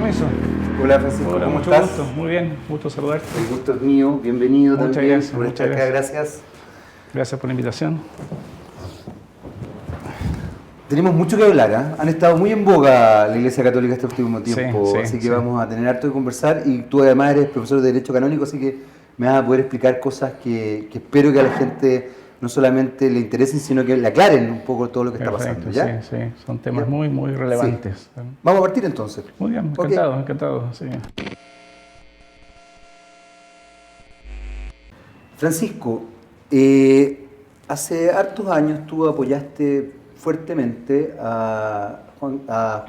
permiso. Hola Francisco, Hola, ¿cómo mucho estás? gusto, muy bien, gusto saludarte. El gusto es mío, bienvenido Muchas también gracias, por estar muchas acá, gracias. gracias. Gracias por la invitación. Tenemos mucho que hablar, ¿eh? Han estado muy en boga la Iglesia Católica este último tiempo, Sí, así que sí. vamos a tener harto que conversar y tú además eres profesor de Derecho Canónico, así que me vas a poder explicar cosas que espero que a la gente no solamente le interesen, sino que le aclaren un poco todo lo que está pasando, Perfecto, ¿ya? sí, sí. Son ¿Ya? temas muy, muy Sí. relevantes. Vamos a partir entonces. Muy bien, Ok. encantado, encantado. Sí. Francisco, hace hartos años tú apoyaste fuertemente a Juan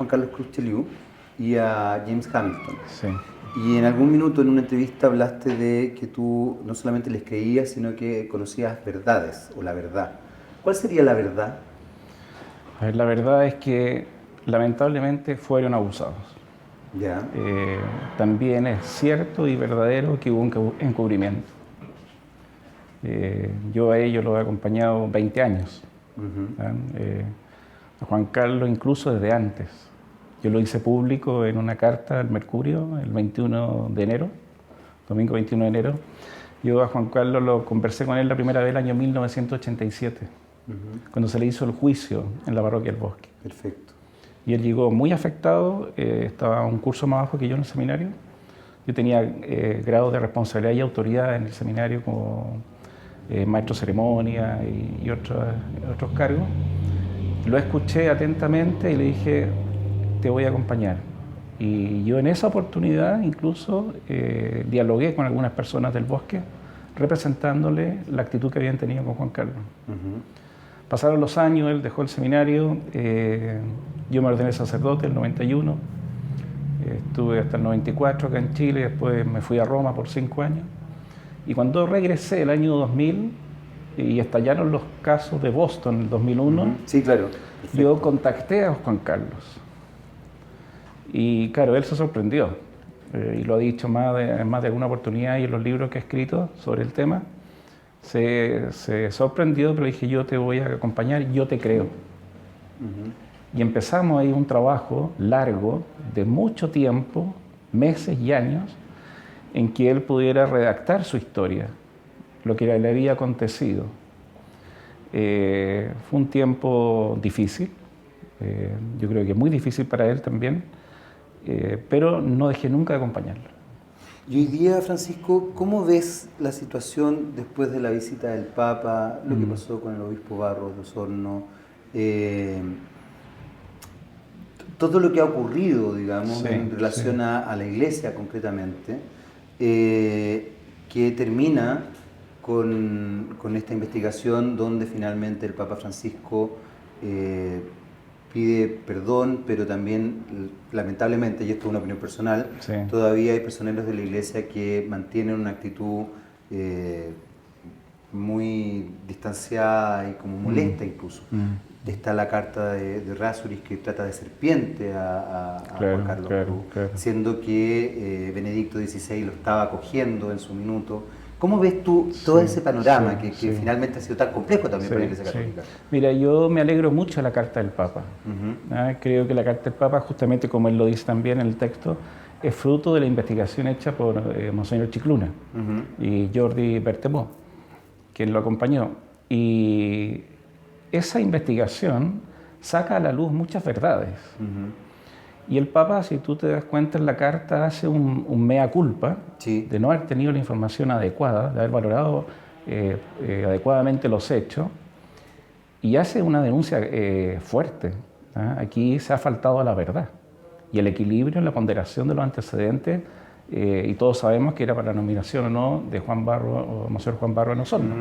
Carlos Cruz Cheliú y a James Hamilton. Sí. Y en algún minuto en una entrevista hablaste de que tú no solamente les creías, sino que conocías verdades o la verdad. ¿Cuál sería la verdad? A ver, la verdad es que lamentablemente fueron abusados. Ya. También es cierto y verdadero que hubo un encubrimiento. Yo a ellos los he acompañado 20 años. ¿Ya? A Juan Carlos incluso desde antes. Yo lo hice público en una carta al Mercurio el 21 de enero, domingo 21 de enero. Yo a Juan Carlos lo conversé con él la primera vez el año 1987, cuando se le hizo el juicio en la parroquia del Bosque. Perfecto. Y él llegó muy afectado, estaba un curso más bajo que yo en el seminario. Yo tenía grado de responsabilidad y autoridad en el seminario como maestro de ceremonia y otros cargos. Lo escuché atentamente y le dije, te voy a acompañar. Y yo en esa oportunidad incluso dialogué con algunas personas del Bosque, representándole la actitud que habían tenido con Juan Carlos. Pasaron los años, él dejó el seminario, yo me ordené sacerdote en el 91, estuve hasta el 94 acá en Chile, después me fui a Roma por 5 años. Y cuando regresé el año 2000 y estallaron los casos de Boston en el 2001, Sí, claro. Perfecto. yo contacté a Juan Carlos. Y claro, él se sorprendió, y lo ha dicho más de alguna oportunidad y en los libros que ha escrito sobre el tema. Se sorprendió, pero le dije, yo te voy a acompañar, yo te creo. Y empezamos ahí un trabajo largo, de mucho tiempo, meses y años, en que él pudiera redactar su historia, lo que le había acontecido. Fue un tiempo difícil, yo creo que muy difícil para él también, pero no dejé nunca de acompañarlo. Y hoy día, Francisco, ¿cómo ves la situación después de la visita del Papa, lo que pasó con el obispo Barros de Osorno, todo lo que ha ocurrido, digamos, Sí, en relación sí. a la Iglesia concretamente, que termina con esta investigación donde finalmente el Papa Francisco pide perdón, pero también, lamentablemente, y esto es una opinión personal, Sí. todavía hay personeros de la Iglesia que mantienen una actitud muy distanciada y como molesta incluso. Está la carta de Rasuris que trata de serpiente a Claro, Juan Carlos claro, Cruz, claro. siendo que Benedicto XVI lo estaba acogiendo en su minuto. ¿Cómo ves tú todo ese panorama que finalmente ha sido tan complejo también para la Iglesia Católica? Mira, yo me alegro mucho de la carta del Papa. Creo que la carta del Papa, justamente como él lo dice también en el texto, es fruto de la investigación hecha por Monseñor Chicluna y Jordi Bertemó, quien lo acompañó. Y esa investigación saca a la luz muchas verdades. Y el Papa, si tú te das cuenta en la carta, hace un mea culpa de no haber tenido la información adecuada, de haber valorado adecuadamente los hechos, y hace una denuncia fuerte. Aquí se ha faltado a la verdad y el equilibrio en la ponderación de los antecedentes, y todos sabemos que era para la nominación o no de Juan Barro, o Monseñor Juan Barro en Osorno.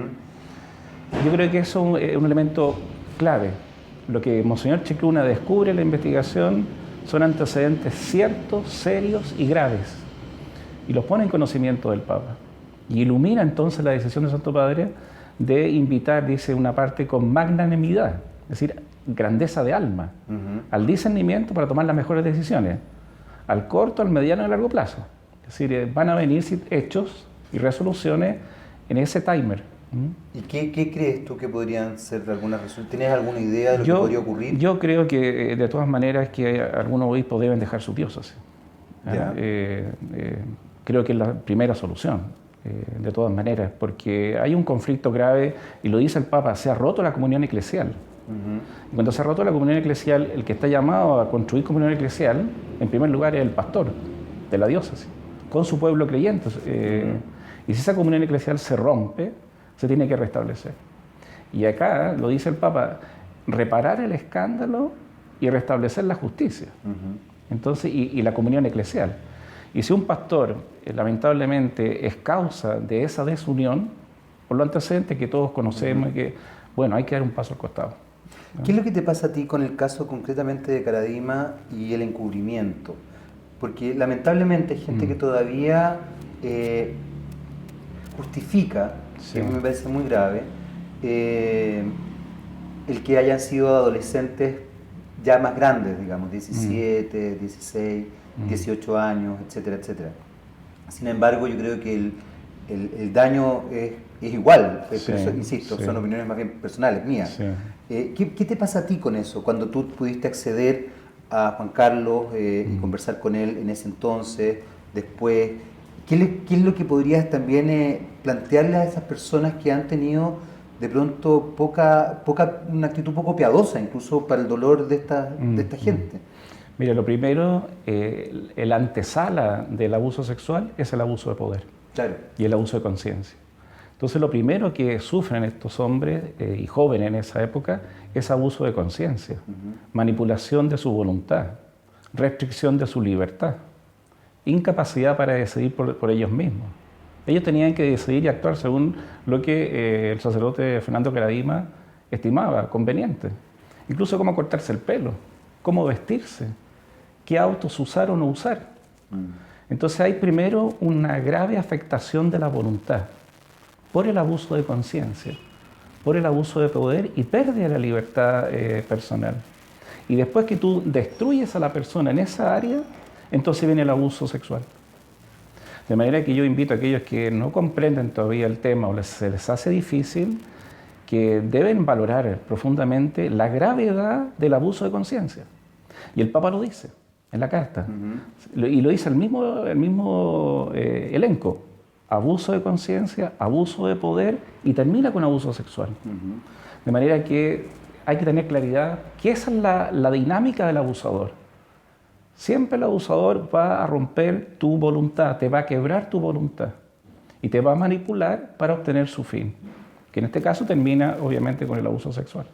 Yo creo que eso es un elemento clave. Lo que Monseñor Chicluna descubre en la investigación son antecedentes ciertos, serios y graves, y los pone en conocimiento del Papa. Y ilumina entonces la decisión del Santo Padre de invitar, dice, una parte con magnanimidad, es decir, grandeza de alma, al discernimiento para tomar las mejores decisiones, al corto, al mediano y al largo plazo. Es decir, van a venir hechos y resoluciones en ese timer. ¿Y qué crees tú que podrían ser algunas resoluciones? ¿Tienes alguna idea de lo que podría ocurrir? Yo creo que de todas maneras que algunos obispos deben dejar su diócesis. Creo que es la primera solución, de todas maneras, porque hay un conflicto grave, y lo dice el Papa, se ha roto la comunión eclesial. Y cuando se ha roto la comunión eclesial, el que está llamado a construir comunión eclesial, en primer lugar, es el pastor de la diócesis, con su pueblo creyente. Y si esa comunión eclesial se rompe, se tiene que restablecer. Y acá, lo dice el Papa, reparar el escándalo y restablecer la justicia. Entonces, y la comunión eclesial. Y si un pastor, lamentablemente, es causa de esa desunión, por lo antecedente que todos conocemos, que, bueno, hay que dar un paso al costado. ¿Qué es lo que te pasa a ti con el caso concretamente de Caradima y el encubrimiento? Porque lamentablemente hay gente que todavía justifica, que me parece muy grave, el que hayan sido adolescentes ya más grandes, digamos, 17, 16, 18 años, etcétera, etcétera. Sin embargo, yo creo que el daño es igual, pero insisto, son opiniones más bien personales, mías. ¿Qué te pasa a ti con eso? Cuando tú pudiste acceder a Juan Carlos y conversar con él en ese entonces, después, ¿qué es lo que podrías también plantearle a esas personas que han tenido de pronto una actitud poco piadosa, incluso para el dolor de esta gente? Mira, lo primero, el antesala del abuso sexual es el abuso de poder. Claro. Y el abuso de conciencia. Entonces, lo primero que sufren estos hombres y jóvenes en esa época es abuso de conciencia, manipulación de su voluntad, restricción de su libertad, incapacidad para decidir por ellos mismos. Ellos tenían que decidir y actuar según lo que el sacerdote Fernando Caradima estimaba conveniente. Incluso cómo cortarse el pelo, cómo vestirse, qué autos usar o no usar. Entonces hay primero una grave afectación de la voluntad por el abuso de conciencia, por el abuso de poder y pérdida de la libertad personal. Y después que tú destruyes a la persona en esa área, entonces viene el abuso sexual. De manera que yo invito a aquellos que no comprenden todavía el tema o se les hace difícil, que deben valorar profundamente la gravedad del abuso de conciencia. Y el Papa lo dice en la carta. Y lo dice el mismo elenco. Abuso de conciencia, abuso de poder y termina con abuso sexual. De manera que hay que tener claridad que esa es la dinámica del abusador. Siempre el abusador va a romper tu voluntad, te va a quebrar tu voluntad y te va a manipular para obtener su fin, que en este caso termina obviamente con el abuso sexual.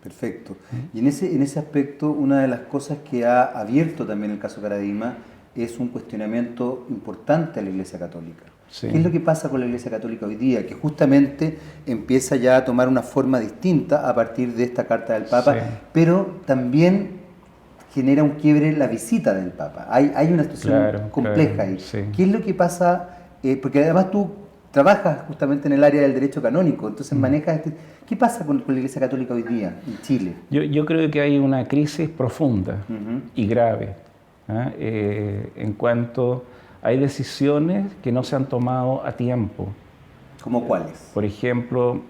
Perfecto. Y en ese aspecto, una de las cosas que ha abierto también el caso Caradima es un cuestionamiento importante a la Iglesia Católica. Sí. ¿Qué es lo que pasa con la Iglesia Católica hoy día? Que justamente empieza ya a tomar una forma distinta a partir de esta carta del Papa, pero también genera un quiebre en la visita del Papa. Hay una situación compleja ahí. Sí. ¿Qué es lo que pasa? Porque además tú trabajas justamente en el área del derecho canónico, entonces manejas ¿Qué pasa con la Iglesia Católica hoy día en Chile? Yo creo que hay una crisis profunda y grave en cuanto hay decisiones que no se han tomado a tiempo. ¿Cómo cuáles? Por ejemplo,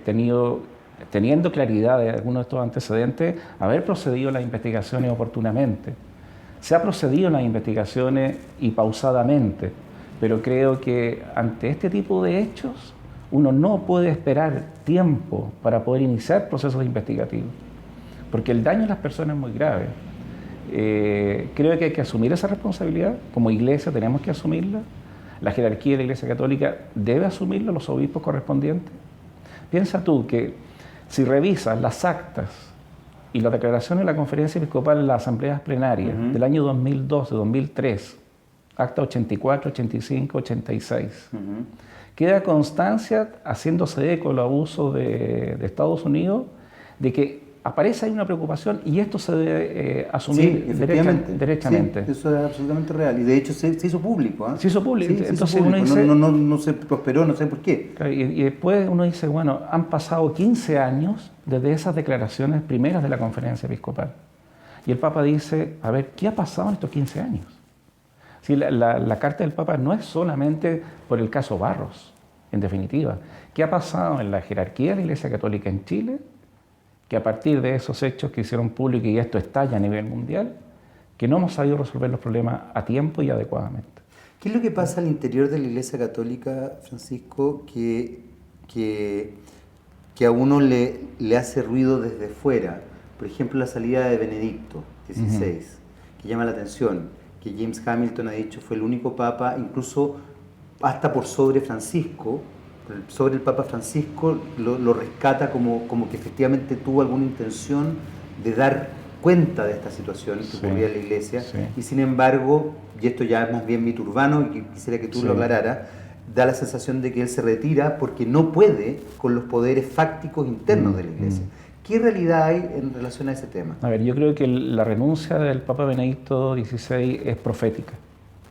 teniendo claridad de algunos de estos antecedentes, haber procedido a las investigaciones oportunamente. Se ha procedido a las investigaciones y pausadamente, pero creo que ante este tipo de hechos uno no puede esperar tiempo para poder iniciar procesos investigativos, porque el daño a las personas es muy grave. Creo que hay que asumir esa responsabilidad, como iglesia tenemos que asumirla, la jerarquía de la Iglesia Católica debe asumirlo, los obispos correspondientes. Piensa tú que si revisas las actas y las declaraciones de la Conferencia Episcopal en las asambleas plenarias del año 2012, 2003, acta 84, 85, 86, queda constancia, haciéndose eco de los abusos de Estados Unidos, de que aparece ahí una preocupación y esto se debe asumir derechamente. Sí, eso es absolutamente real y de hecho se hizo público. Se hizo público. Sí, entonces público. Uno dice, no se prosperó, no sé por qué. Y después uno dice, bueno, han pasado 15 años desde esas declaraciones primeras de la Conferencia Episcopal. Y el Papa dice, a ver, ¿qué ha pasado en estos 15 años? Sí, la carta del Papa no es solamente por el caso Barros, en definitiva. ¿Qué ha pasado en la jerarquía de la Iglesia Católica en Chile? Que a partir de esos hechos que hicieron público y esto estalla a nivel mundial, que no hemos sabido resolver los problemas a tiempo y adecuadamente. ¿Qué es lo que pasa al interior de la Iglesia Católica, Francisco, que a uno le hace ruido desde fuera? Por ejemplo, la salida de Benedicto XVI, que llama la atención, que James Hamilton ha dicho fue el único papa, incluso hasta por sobre Francisco, sobre el Papa Francisco, lo rescata como que efectivamente tuvo alguna intención de dar cuenta de esta situación que ocurría en la Iglesia, y sin embargo, y esto ya es más bien mito urbano, y quisiera que tú lo aclararas, da la sensación de que él se retira porque no puede con los poderes fácticos internos de la Iglesia. ¿Qué realidad hay en relación a ese tema? A ver, yo creo que la renuncia del Papa Benedicto XVI es profética.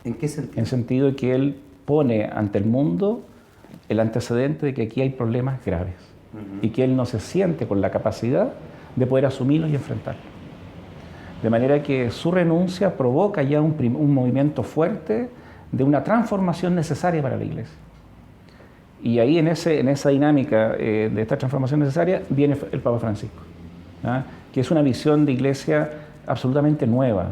¿En qué sentido? En el sentido de que él pone ante el mundo el antecedente de que aquí hay problemas graves y que él no se siente con la capacidad de poder asumirlos y enfrentarlos. De manera que su renuncia provoca ya un movimiento fuerte de una transformación necesaria para la Iglesia. Y ahí en esa dinámica de esta transformación necesaria viene el Papa Francisco, ¿ah? Que es una visión de Iglesia absolutamente nueva,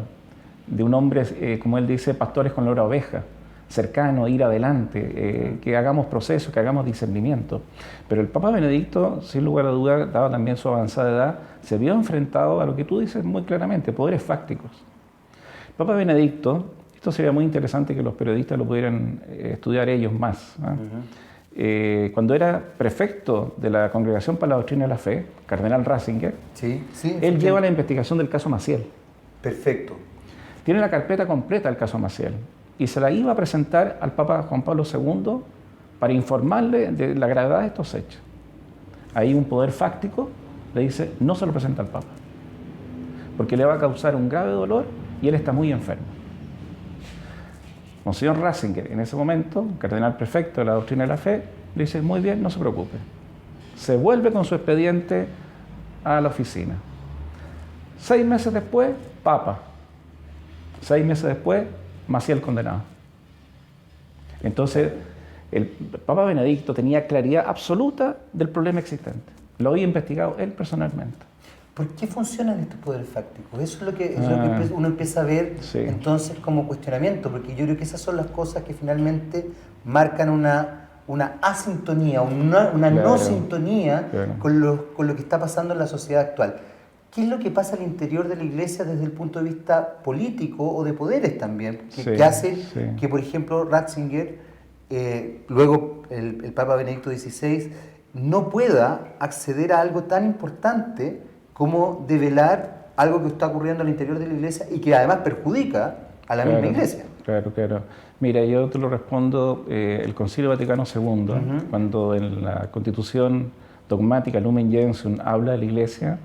de un hombre, como él dice, pastores con olor a oveja, cercano, ir adelante, que hagamos procesos, que hagamos discernimiento. Pero el Papa Benedicto, sin lugar a duda, dada también su avanzada edad, se vio enfrentado a lo que tú dices muy claramente, poderes fácticos. El Papa Benedicto, esto sería muy interesante que los periodistas lo pudieran estudiar ellos más, ¿ah? Cuando era prefecto de la Congregación para la Doctrina de la Fe, cardenal Ratzinger, él lleva la investigación del caso Maciel. Perfecto. Tiene la carpeta completa del caso Maciel y se la iba a presentar al Papa Juan Pablo II para informarle de la gravedad de estos hechos. Ahí un poder fáctico le dice, no se lo presenta al Papa, porque le va a causar un grave dolor y él está muy enfermo. Monseñor Ratzinger, en ese momento, cardenal prefecto de la Doctrina de la Fe, le dice, muy bien, no se preocupe. Se vuelve con su expediente a la oficina. 6 meses después, Papa. 6 meses después, Maciel condenado. Entonces, el Papa Benedicto tenía claridad absoluta del problema existente. Lo había investigado él personalmente. ¿Por qué funcionan estos poderes fácticos? Eso es lo que uno empieza a ver entonces como cuestionamiento, porque yo creo que esas son las cosas que finalmente marcan una asintonía, una no sintonía con lo que está pasando en la sociedad actual. ¿Qué es lo que pasa al interior de la Iglesia desde el punto de vista político o de poderes también? Que hace que, por ejemplo, Ratzinger, luego el Papa Benedicto XVI, no pueda acceder a algo tan importante como develar algo que está ocurriendo al interior de la Iglesia y que además perjudica a la misma Iglesia? Claro. Mira, yo te lo respondo, el Concilio Vaticano II, cuando en la Constitución dogmática Lumen Gentium habla de la Iglesia,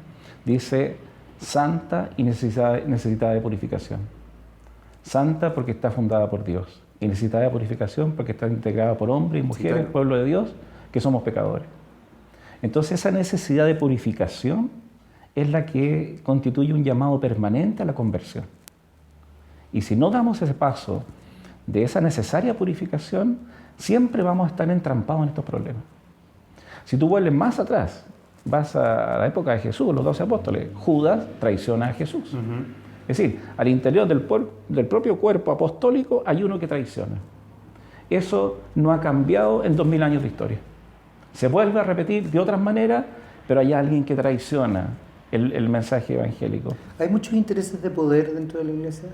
dice santa y necesitada de purificación. Santa porque está fundada por Dios y necesitada de purificación porque está integrada por hombres y mujeres, el pueblo de Dios, que somos pecadores. Entonces esa necesidad de purificación es la que constituye un llamado permanente a la conversión. Y si no damos ese paso de esa necesaria purificación, siempre vamos a estar entrampados en estos problemas. Si tú vuelves más atrás, vas a la época de Jesús, los 12 apóstoles, Judas traiciona a Jesús. Es decir, al interior del propio cuerpo apostólico hay uno que traiciona. Eso no ha cambiado en 2000 años de historia. Se vuelve a repetir de otras maneras, pero hay alguien que traiciona el mensaje evangélico. ¿Hay muchos intereses de poder dentro de la Iglesia?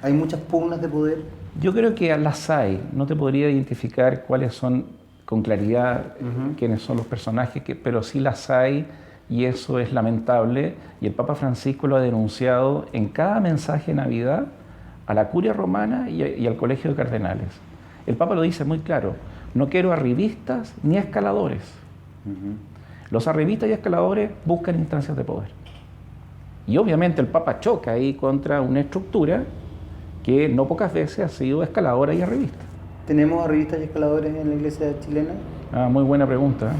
¿Hay muchas pugnas de poder? Yo creo que las hay. No te podría identificar cuáles son con claridad quiénes son los personajes, pero sí las hay y eso es lamentable. Y el Papa Francisco lo ha denunciado en cada mensaje de Navidad a la Curia Romana y al Colegio de Cardenales. El Papa lo dice muy claro, no quiero arribistas ni escaladores. Los arribistas y escaladores buscan instancias de poder. Y obviamente el Papa choca ahí contra una estructura que no pocas veces ha sido escaladora y arribista. ¿Tenemos arribistas y escaladores en la Iglesia chilena? Muy buena pregunta.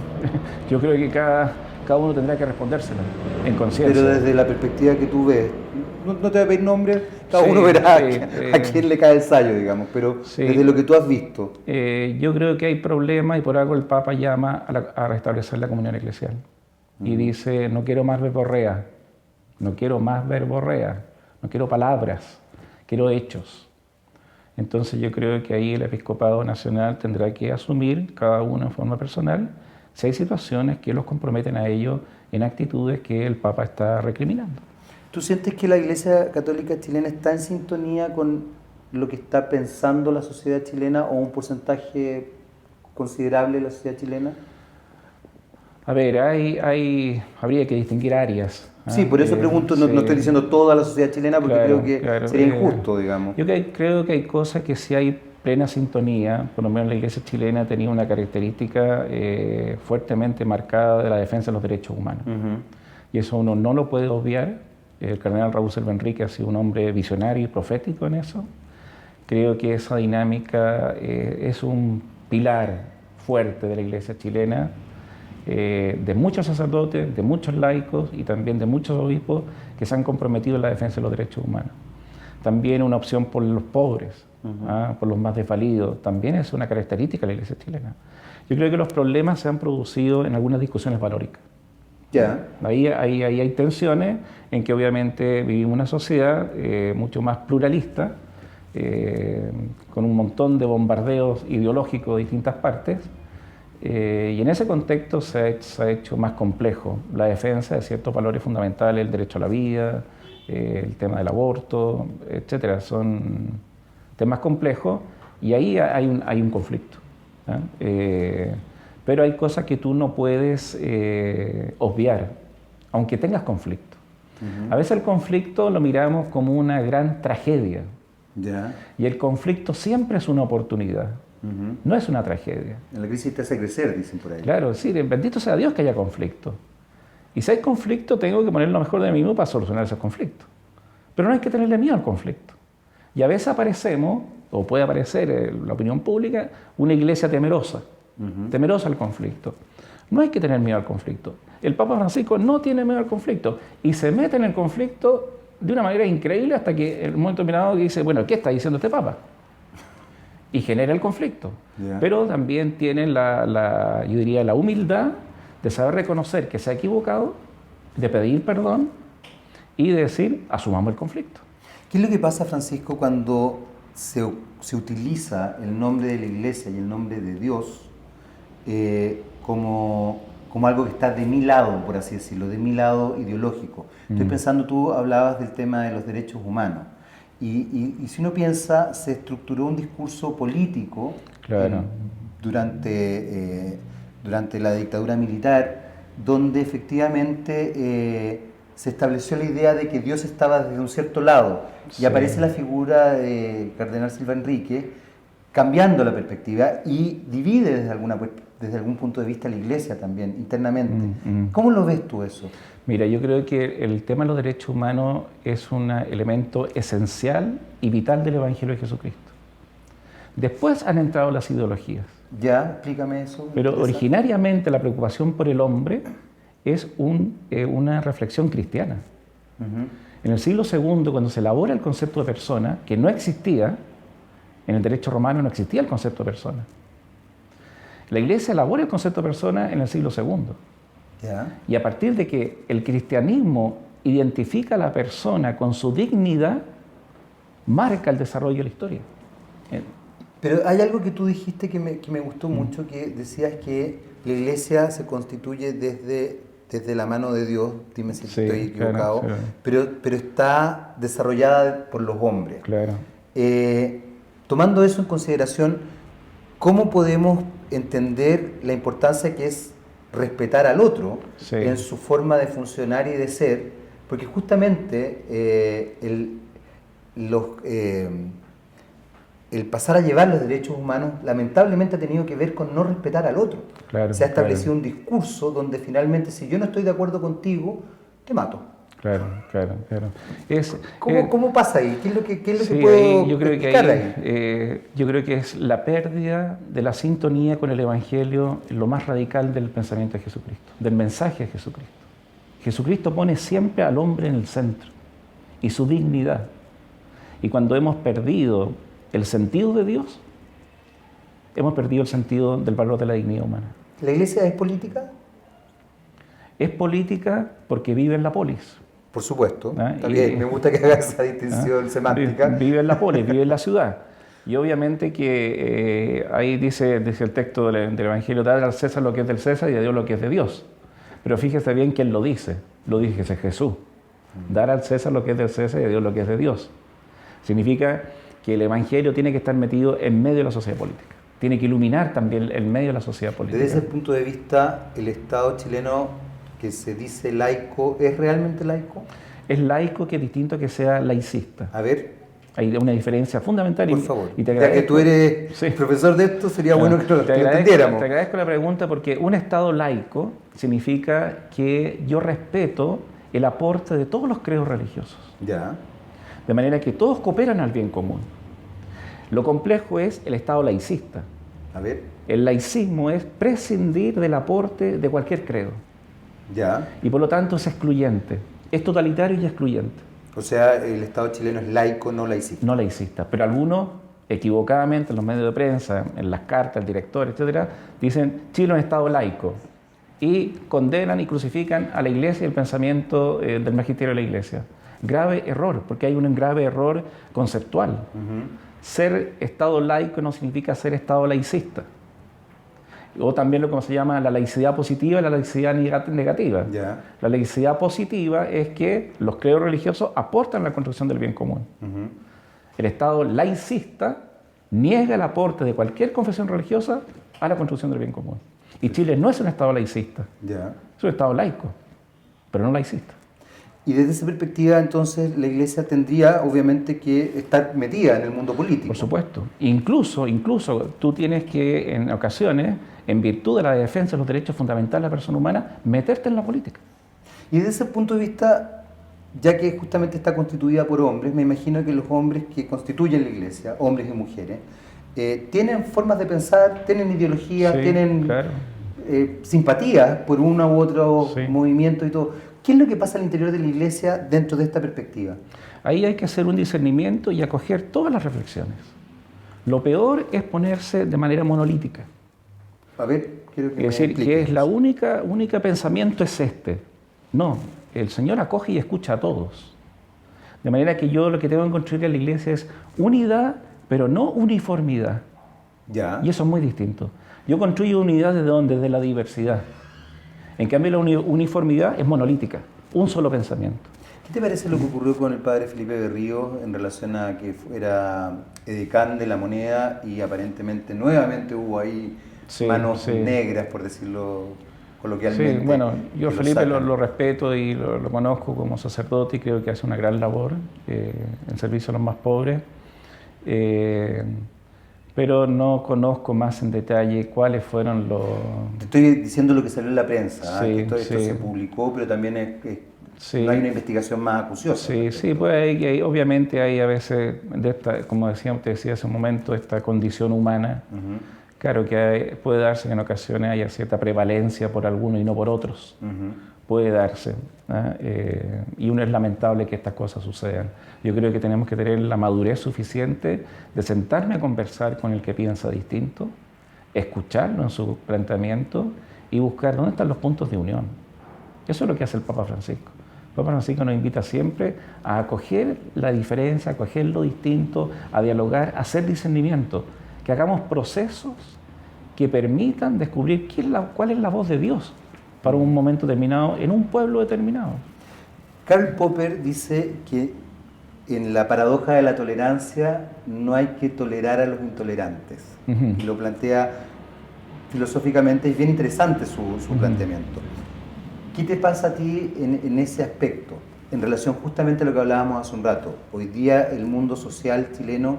Yo creo que cada uno tendrá que respondérsela en conciencia. Pero desde la perspectiva que tú ves, no te voy a pedir nombres, cada uno verá a quién le cae el sayo, digamos, pero desde lo que tú has visto. Yo creo que hay problemas y por algo el Papa llama a restablecer la comunión eclesial. Y dice, no quiero más verborrea, no quiero palabras, quiero hechos. Entonces yo creo que ahí el Episcopado Nacional tendrá que asumir, cada uno en forma personal, si hay situaciones que los comprometen a ellos en actitudes que el Papa está recriminando. ¿Tú sientes que la Iglesia Católica chilena está en sintonía con lo que está pensando la sociedad chilena o un porcentaje considerable de la sociedad chilena? A ver, habría que distinguir áreas. Sí, por eso pregunto, no estoy diciendo toda la sociedad chilena porque claro, creo que sería injusto, digamos. Yo creo que hay cosas que sí hay plena sintonía, por lo menos la Iglesia chilena tenía una característica fuertemente marcada de la defensa de los derechos humanos. Y eso uno no lo puede obviar. El cardenal Raúl Selva Enrique ha sido un hombre visionario y profético en eso. Creo que esa dinámica es un pilar fuerte de la Iglesia chilena, de muchos sacerdotes, de muchos laicos y también de muchos obispos que se han comprometido en la defensa de los derechos humanos. También una opción por los pobres, por los más desvalidos, también es una característica de la Iglesia chilena. Yo creo que los problemas se han producido en algunas discusiones valóricas. Ya. Ahí hay tensiones en que obviamente vivimos una sociedad mucho más pluralista, con un montón de bombardeos ideológicos de distintas partes, y en ese contexto se ha hecho más complejo la defensa de ciertos valores fundamentales, el derecho a la vida, el tema del aborto, etcétera. Son temas complejos y ahí hay un conflicto. Pero hay cosas que tú no puedes obviar, aunque tengas conflicto. A veces el conflicto lo miramos como una gran tragedia. Y el conflicto siempre es una oportunidad, no es una tragedia. En la crisis te hace crecer, dicen por ahí. Claro, sí, bendito sea Dios que haya conflicto. Y si hay conflicto, tengo que poner lo mejor de mí mismo para solucionar esos conflictos. Pero no hay que tenerle miedo al conflicto. Y a veces aparecemos, o puede aparecer en la opinión pública, una iglesia temerosa, temerosa al conflicto. No hay que tener miedo al conflicto. El Papa Francisco no tiene miedo al conflicto y se mete en el conflicto de una manera increíble hasta que en un momento determinado dice, bueno, ¿qué está diciendo este Papa? Y genera el conflicto. Pero también tiene yo diría, la humildad de saber reconocer que se ha equivocado, de pedir perdón y de decir, asumamos el conflicto. ¿Qué es lo que pasa, Francisco, cuando se utiliza el nombre de la Iglesia y el nombre de Dios como algo que está de mi lado, por así decirlo, de mi lado ideológico? Estoy pensando, tú hablabas del tema de los derechos humanos. Y si uno piensa, se estructuró un discurso político durante la dictadura militar, donde efectivamente se estableció la idea de que Dios estaba desde un cierto lado. Sí. Y aparece la figura de Cardenal Silva Enrique, cambiando la perspectiva y divide desde algún punto de vista la Iglesia también, internamente. ¿Cómo lo ves tú eso? Mira, yo creo que el tema de los derechos humanos es un elemento esencial y vital del Evangelio de Jesucristo. Después han entrado las ideologías. Ya, explícame eso. Pero originariamente la preocupación por el hombre es una reflexión cristiana. En el siglo II, cuando se elabora el concepto de persona, que no existía, en el derecho romano no existía el concepto de persona. La Iglesia elabora el concepto de persona en el siglo II. Yeah. Y a partir de que el cristianismo identifica a la persona con su dignidad, marca el desarrollo de la historia. Pero hay algo que tú dijiste que me gustó mucho, que decías que la Iglesia se constituye desde la mano de Dios, dime si estoy equivocado, claro. Pero está desarrollada por los hombres. Claro. Tomando eso en consideración, ¿cómo podemos entender la importancia que es respetar al otro en su forma de funcionar y de ser? Porque justamente el pasar a llevar los derechos humanos lamentablemente ha tenido que ver con no respetar al otro. Claro, se ha establecido un discurso donde finalmente, si yo no estoy de acuerdo contigo, te mato. Claro. ¿Cómo pasa ahí? ¿Qué es lo que puedo explicar ahí? Yo creo que es la pérdida de la sintonía con el Evangelio, lo más radical del pensamiento de Jesucristo, del mensaje de Jesucristo. Jesucristo pone siempre al hombre en el centro y su dignidad. Y cuando hemos perdido el sentido de Dios, hemos perdido el sentido del valor de la dignidad humana. ¿La Iglesia es política? Es política porque vive en la polis. Por supuesto, ¿Ah? está bien, me gusta que haga esa distinción semántica. Vive en la polis, vive en la ciudad. Y obviamente que ahí dice el texto del Evangelio, dar al César lo que es del César y a Dios lo que es de Dios. Pero fíjese bien quién lo dice Jesús. Dar al César lo que es del César y a Dios lo que es de Dios. Significa que el Evangelio tiene que estar metido en medio de la sociedad política. Tiene que iluminar también el medio de la sociedad política. Desde ese punto de vista, ¿el Estado chileno que se dice laico es realmente laico? Es laico, que es distinto que sea laicista. A ver. Hay una diferencia fundamental. Por favor. Y te ya que tú eres profesor de esto, sería bueno que lo entendiéramos. Te agradezco la pregunta, porque un Estado laico significa que yo respeto el aporte de todos los credos religiosos. Ya. De manera que todos cooperan al bien común. Lo complejo es el Estado laicista. A ver. El laicismo es prescindir del aporte de cualquier credo. Ya. Y por lo tanto es excluyente. Es totalitario y excluyente. O sea, el Estado chileno es laico, no laicista. No laicista. Pero algunos, equivocadamente, en los medios de prensa, en las cartas, el director, etcétera, dicen Chile es un Estado laico. Y condenan y crucifican a la Iglesia y el pensamiento del magisterio de la Iglesia. Grave error, porque hay un grave error conceptual. Ser Estado laico no significa ser Estado laicista. O también lo que se llama la laicidad positiva y la laicidad negativa. Yeah. La laicidad positiva es que los credos religiosos aportan a la construcción del bien común. El Estado laicista niega el aporte de cualquier confesión religiosa a la construcción del bien común. Y Chile no es un Estado laicista, es un Estado laico, pero no laicista. Y desde esa perspectiva, entonces, la Iglesia tendría, obviamente, que estar metida en el mundo político. Por supuesto. Incluso tú tienes que, en ocasiones, en virtud de la defensa de los derechos fundamentales de la persona humana, meterte en la política. Y desde ese punto de vista, ya que justamente está constituida por hombres, me imagino que los hombres que constituyen la Iglesia, hombres y mujeres, tienen formas de pensar, tienen ideologías, tienen simpatías por uno u otro movimiento y todo. ¿Qué es lo que pasa al interior de la Iglesia dentro de esta perspectiva? Ahí hay que hacer un discernimiento y acoger todas las reflexiones. Lo peor es ponerse de manera monolítica. A ver, quiero que es decir, que es la única pensamiento es este. No, el Señor acoge y escucha a todos. De manera que yo lo que tengo que construir en la Iglesia es unidad, pero no uniformidad. Ya. Y eso es muy distinto. Yo construyo unidad ¿desde dónde? Desde la diversidad. En cambio, la uniformidad es monolítica, un solo pensamiento. ¿Qué te parece lo que ocurrió con el padre Felipe Berríos en relación a que era edecán de La Moneda y aparentemente nuevamente hubo ahí manos negras, por decirlo coloquialmente? Sí, bueno, yo Felipe lo respeto y lo conozco como sacerdote y creo que hace una gran labor en servicio a los más pobres. Pero no conozco más en detalle cuáles fueron los... Te estoy diciendo lo que salió en la prensa, que esto se publicó, pero también no hay una investigación más acuciosa. Sí, pues obviamente hay a veces, como te decía hace un momento, esta condición humana. Claro que puede darse que en ocasiones haya cierta prevalencia por algunos y no por otros. Puede darse. Y uno es lamentable que estas cosas sucedan. Yo creo que tenemos que tener la madurez suficiente de sentarme a conversar con el que piensa distinto, escucharlo en su planteamiento y buscar dónde están los puntos de unión. Eso es lo que hace el Papa Francisco. El Papa Francisco nos invita siempre a acoger la diferencia, a acoger lo distinto, a dialogar, a hacer discernimiento, que hagamos procesos que permitan descubrir cuál es la voz de Dios para un momento determinado, en un pueblo determinado. Karl Popper dice que en la paradoja de la tolerancia no hay que tolerar a los intolerantes. Y lo plantea filosóficamente, es bien interesante su planteamiento. ¿Qué te pasa a ti en ese aspecto, en relación justamente a lo que hablábamos hace un rato? Hoy día el mundo social chileno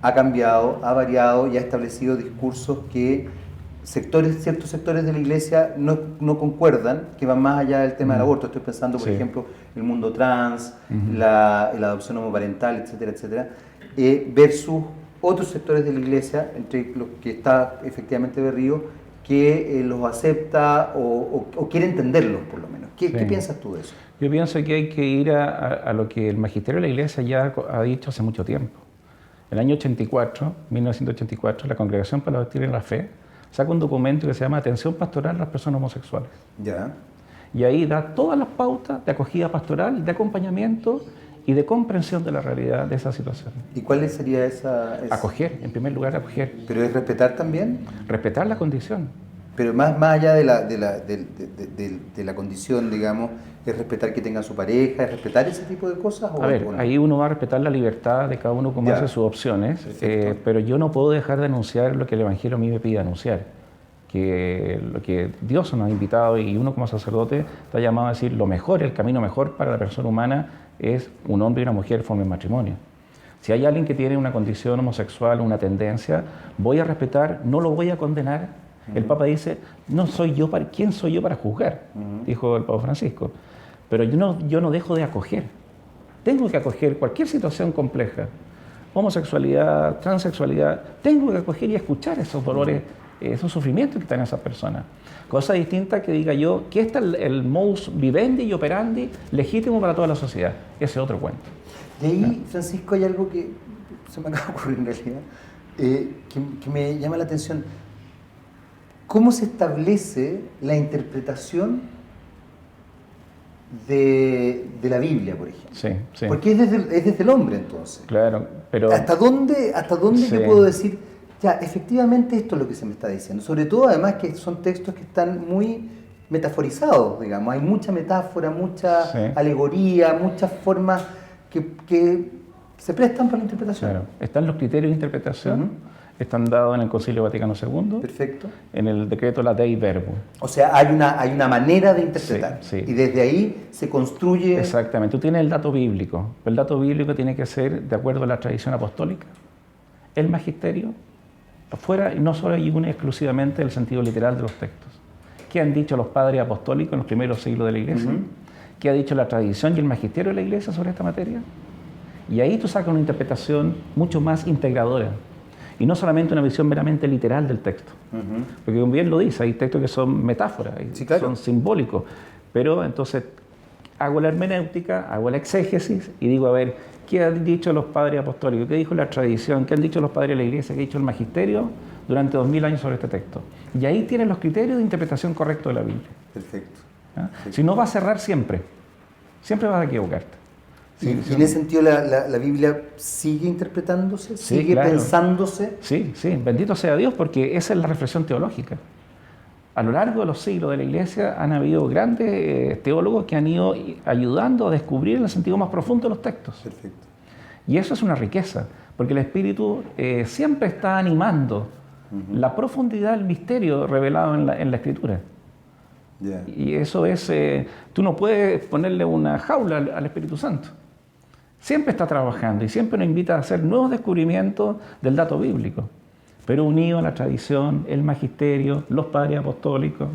ha cambiado, ha variado y ha establecido discursos que ciertos sectores de la Iglesia no concuerdan, que van más allá del tema del aborto. Estoy pensando, por ejemplo, el mundo trans, la adopción homoparental, etcétera, etcétera, versus otros sectores de la Iglesia, entre los que está efectivamente Berríos, que los acepta o quiere entenderlos, por lo menos. ¿Qué piensas tú de eso? Yo pienso que hay que ir a lo que el magisterio de la Iglesia ya ha dicho hace mucho tiempo. En el año 1984, la Congregación para la Doctrina y la Fe saca un documento que se llama Atención Pastoral a las Personas Homosexuales. Ya. Y ahí da todas las pautas de acogida pastoral, de acompañamiento y de comprensión de la realidad de esa situación. ¿Y cuál sería esa? Acoger, en primer lugar, acoger. ¿Pero es respetar también? Respetar la condición. Pero más allá de la condición, digamos, es respetar que tenga su pareja, es respetar ese tipo de cosas. A ver, ahí uno va a respetar la libertad de cada uno como hace sus opciones, pero yo no puedo dejar de anunciar lo que el Evangelio a mí me pide anunciar, que lo que Dios nos ha invitado y uno como sacerdote está llamado a decir lo mejor, el camino mejor para la persona humana es un hombre y una mujer formen matrimonio. Si hay alguien que tiene una condición homosexual, una tendencia, voy a respetar, no lo voy a condenar. El Papa dice, ¿quién soy yo para juzgar? Dijo el Papa Francisco. Pero yo no dejo de acoger. Tengo que acoger cualquier situación compleja, homosexualidad, transexualidad, tengo que acoger y escuchar esos dolores, esos sufrimientos que están esas personas. Cosa distinta que diga yo que este es el modus vivendi y operandi legítimo para toda la sociedad. Ese es otro cuento. Y ahí, Francisco, hay algo que se me acaba de ocurrir en realidad, que me llama la atención. ¿Cómo se establece la interpretación de la Biblia, por ejemplo? Sí, sí. Porque es desde el hombre, entonces. Claro, pero... ¿Hasta dónde sí. yo puedo decir, ya, efectivamente esto es lo que se me está diciendo? Sobre todo, además, que son textos que están muy metaforizados, digamos. Hay mucha metáfora, mucha alegoría, muchas formas que se prestan para la interpretación. Claro. Están los criterios de interpretación. Están dados en el Concilio Vaticano II. Perfecto. En el decreto La Dei Verbum. O sea, hay una manera de interpretar. Sí, sí. Y desde ahí se construye... Exactamente. Tú tienes el dato bíblico. El dato bíblico tiene que ser de acuerdo a la tradición apostólica, el magisterio, fuera y no solo y única exclusivamente el sentido literal de los textos. ¿Qué han dicho los padres apostólicos en los primeros siglos de la Iglesia? ¿Qué ha dicho la tradición y el magisterio de la Iglesia sobre esta materia? Y ahí tú sacas una interpretación mucho más integradora. Y no solamente una visión meramente literal del texto. Porque como bien lo dice, hay textos que son metáforas, son simbólicos. Pero entonces hago la hermenéutica, hago la exégesis y digo, a ver, ¿qué han dicho los padres apostólicos? ¿Qué dijo la tradición? ¿Qué han dicho los padres de la Iglesia? ¿Qué ha dicho el magisterio durante 2000 años sobre este texto? Y ahí tienen los criterios de interpretación correctos de la Biblia. Perfecto. Si no, va a cerrar siempre. Siempre vas a equivocarte. Y en ese sentido la Biblia sigue interpretándose, sigue pensándose. Sí, bendito sea Dios, porque esa es la reflexión teológica. A lo largo de los siglos de la Iglesia han habido grandes teólogos que han ido ayudando a descubrir el sentido más profundo de los textos. Perfecto. Y eso es una riqueza, porque el Espíritu siempre está animando la profundidad del misterio revelado en la Escritura. Y eso es, tú no puedes ponerle una jaula al Espíritu Santo. Siempre está trabajando y siempre nos invita a hacer nuevos descubrimientos del dato bíblico, pero unido a la tradición, el magisterio, los padres apostólicos,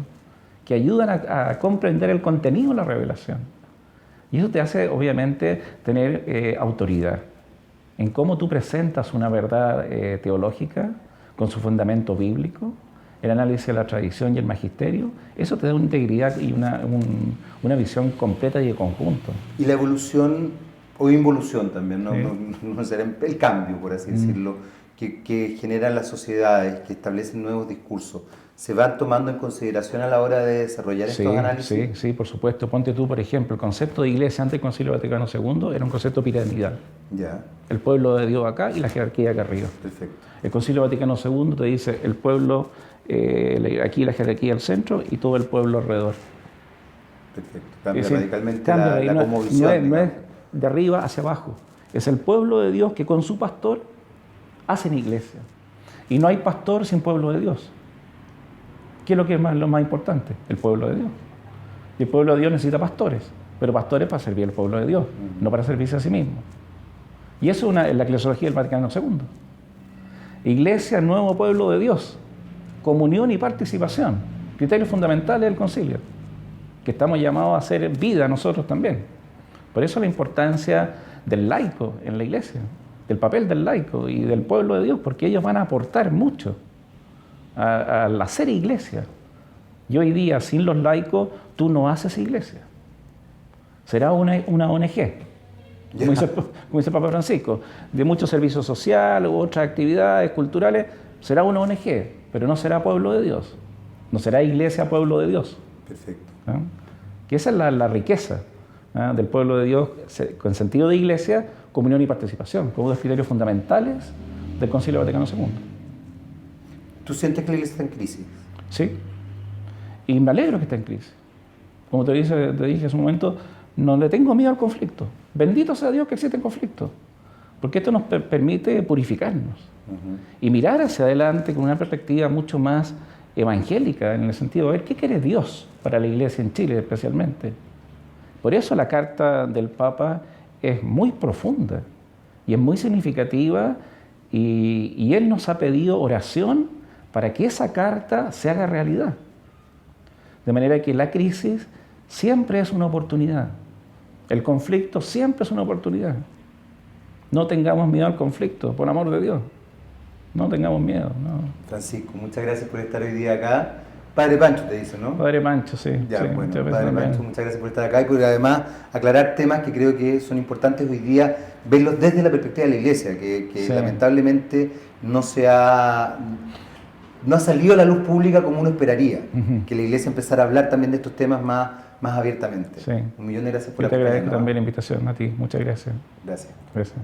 que ayudan a comprender el contenido de la revelación. Y eso te hace, obviamente, tener autoridad en cómo tú presentas una verdad teológica con su fundamento bíblico, el análisis de la tradición y el magisterio. Eso te da una integridad y una visión completa y de conjunto. Y la evolución o involución también, no será el cambio, por así decirlo, que generan las sociedades, que establecen nuevos discursos, ¿se van tomando en consideración a la hora de desarrollar estos análisis? Sí, por supuesto. Ponte tú, por ejemplo, el concepto de iglesia antes del Concilio Vaticano II era un concepto piramidal. El pueblo de Dios acá y la jerarquía acá arriba. Perfecto. El Concilio Vaticano II te dice el pueblo, aquí la jerarquía al centro y todo el pueblo alrededor. Perfecto. Cambia radicalmente la cosmovisión. No es de arriba hacia abajo. Es el pueblo de Dios que con su pastor hacen iglesia. Y no hay pastor sin pueblo de Dios. ¿Qué es lo que es lo más importante? El pueblo de Dios. Y el pueblo de Dios necesita pastores, pero pastores para servir al pueblo de Dios, no para servirse a sí mismo. Y eso es la eclesiología del Vaticano II. Iglesia, nuevo pueblo de Dios. Comunión y participación. Criterios fundamentales del concilio. Que estamos llamados a hacer vida nosotros también. Por eso la importancia del laico en la iglesia, del papel del laico y del pueblo de Dios, porque ellos van a aportar mucho al hacer iglesia. Y hoy día, sin los laicos, tú no haces iglesia. Será una ONG, como dice el Papa Francisco, de mucho servicio social u otras actividades culturales, será una ONG, pero no será pueblo de Dios. No será iglesia pueblo de Dios. Perfecto. ¿No? que esa es la riqueza del pueblo de Dios, con sentido de iglesia, comunión y participación, como dos criterios fundamentales del Concilio Vaticano II. ¿Tú sientes que la iglesia está en crisis? Sí, y me alegro que esté en crisis. Como te dije hace un momento, no le tengo miedo al conflicto. Bendito sea Dios que existe el conflicto, porque esto nos permite purificarnos y mirar hacia adelante con una perspectiva mucho más evangélica, en el sentido de ver qué quiere Dios para la iglesia en Chile especialmente. Por eso la carta del Papa es muy profunda y es muy significativa, y él nos ha pedido oración para que esa carta se haga realidad. De manera que la crisis siempre es una oportunidad. El conflicto siempre es una oportunidad. No tengamos miedo al conflicto, por amor de Dios. No tengamos miedo. No. Francisco, muchas gracias por estar hoy día acá. Padre Pancho te dice, ¿no? Padre Pancho, sí. Ya, sí, bueno, Padre Pancho, muchas gracias por estar acá y por además aclarar temas que creo que son importantes hoy día, verlos desde la perspectiva de la Iglesia, que sí, lamentablemente no ha salido a la luz pública como uno esperaría, que la Iglesia empezara a hablar también de estos temas más abiertamente. Sí. Un millón de gracias por acompañarnos. Te agradezco también la invitación a ti. Muchas gracias. Gracias. Gracias.